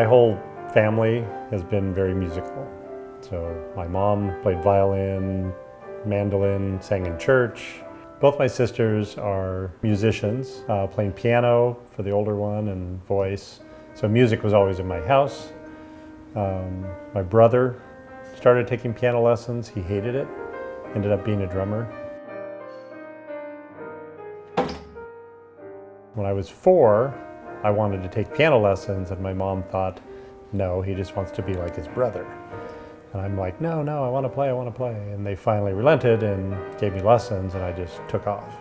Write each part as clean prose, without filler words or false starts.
My whole family has been very musical. So my mom played violin, mandolin, sang in church. Both my sisters are musicians, playing piano for the older one and voice. So music was always in my house. My brother started taking piano lessons. He hated it, ended up being a drummer. When I was 4, I wanted to take piano lessons, and my mom thought, no, he just wants to be like his brother. And I'm like, no, I want to play. And they finally relented and gave me lessons, and I just took off.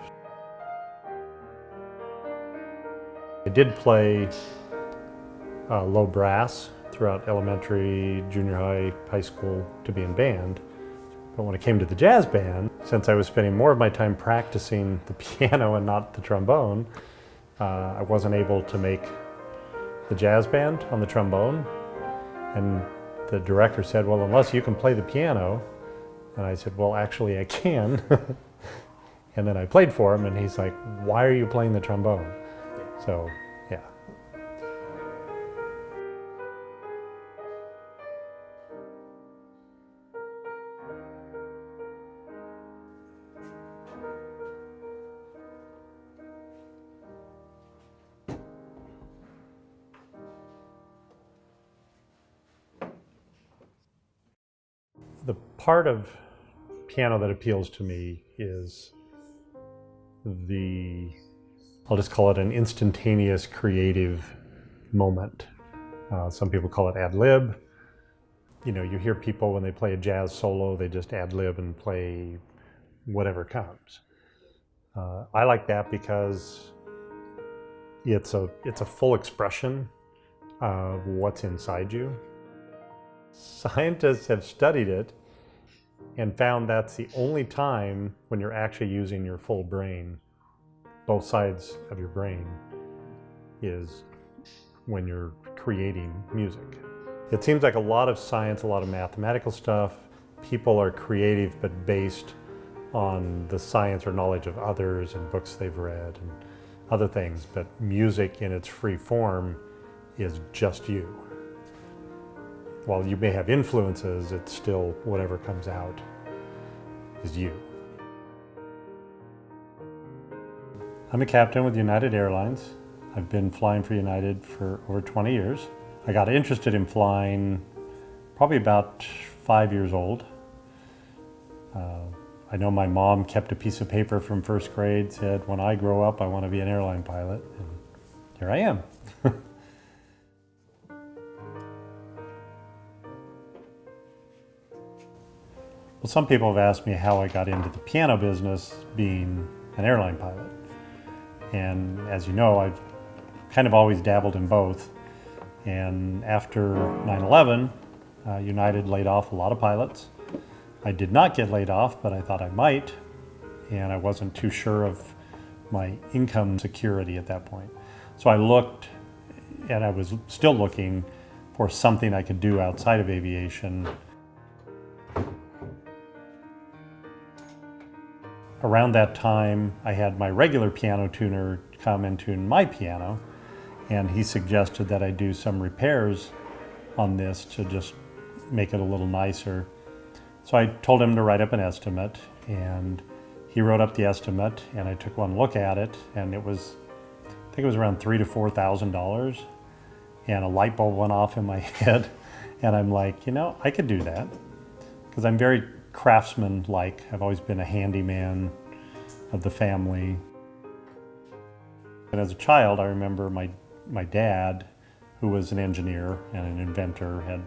I did play low brass throughout elementary, junior high, high school to be in band. But when it came to the jazz band, since I was spending more of my time practicing the piano and not the trombone, I wasn't able to make the jazz band on the trombone. And the director said, well, unless you can play the piano. And I said, well, actually I can. And then I played for him, and he's like, why are you playing the trombone? So, yeah. The part of piano that appeals to me is I'll just call it an instantaneous creative moment. Some people call it ad lib. You know, you hear people when they play a jazz solo, they just ad lib and play whatever comes. I like that because it's a full expression of what's inside you. Scientists have studied it and found that's the only time when you're actually using your full brain. Both sides of your brain is when you're creating music. It seems like a lot of science, a lot of mathematical stuff, people are creative but based on the science or knowledge of others and books they've read and other things, but music in its free form is just you. While you may have influences, it's still whatever comes out is you. I'm a captain with United Airlines. I've been flying for United for over 20 years. I got interested in flying probably about 5 years old. I know my mom kept a piece of paper from first grade, said, when I grow up, I want to be an airline pilot. And here I am. Well, some people have asked me how I got into the piano business being an airline pilot. And as you know, I've kind of always dabbled in both. And after 9/11, United laid off a lot of pilots. I did not get laid off, but I thought I might. And I wasn't too sure of my income security at that point. So I looked, and I was still looking for something I could do outside of aviation. Around that time, I had my regular piano tuner come and tune my piano, and he suggested that I do some repairs on this to just make it a little nicer. So I told him to write up an estimate, and he wrote up the estimate, and I took one look at it, and I think it was around $3,000 to $4,000, and a light bulb went off in my head, and I'm like, you know, I could do that, because I'm very craftsman-like. I've always been a handyman of the family. And as a child, I remember my dad, who was an engineer and an inventor, had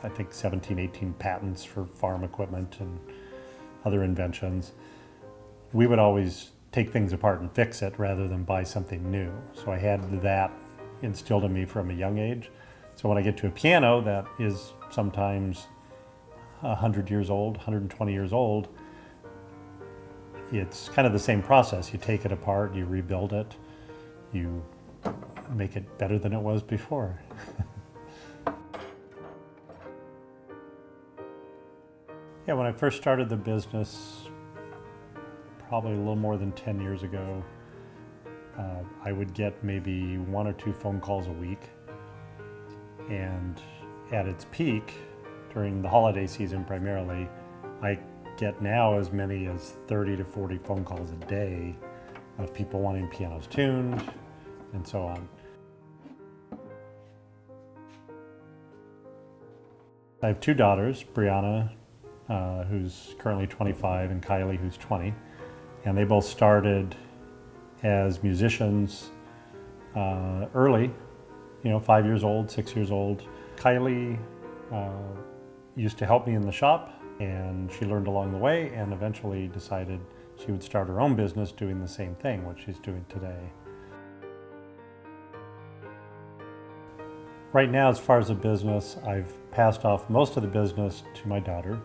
I think 17, 18 patents for farm equipment and other inventions. We would always take things apart and fix it rather than buy something new. So I had that instilled in me from a young age. So when I get to a piano that is sometimes 100 years old, 120 years old, it's kind of the same process. You take it apart, you rebuild it, you make it better than it was before. Yeah, when I first started the business, probably a little more than 10 years ago, I would get maybe 1 or 2 phone calls a week. And at its peak, during the holiday season primarily, I get now as many as 30 to 40 phone calls a day of people wanting pianos tuned and so on. I have two daughters, Brianna, who's currently 25, and Kylie, who's 20. And they both started as musicians early, 5 years old, 6 years old. Kylie used to help me in the shop, and she learned along the way and eventually decided she would start her own business doing the same thing, what she's doing today. Right now, as far as the business, I've passed off most of the business to my daughter.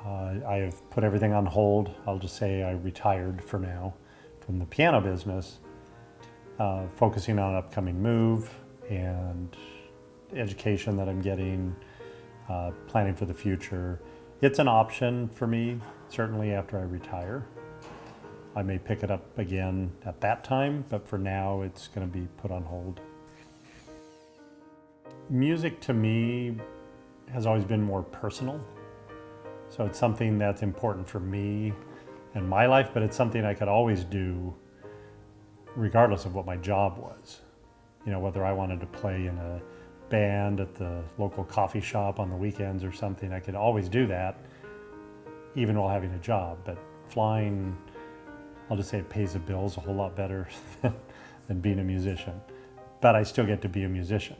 I have put everything on hold. I'll just say I retired for now from the piano business, focusing on an upcoming move and education that I'm getting, planning for the future. It's an option for me, certainly after I retire. I may pick it up again at that time, but for now it's going to be put on hold. Music to me has always been more personal. So it's something that's important for me in my life, but it's something I could always do regardless of what my job was. Whether I wanted to play in a band at the local coffee shop on the weekends or something, I could always do that even while having a job. But flying, I'll just say it pays the bills a whole lot better than being a musician. But I still get to be a musician.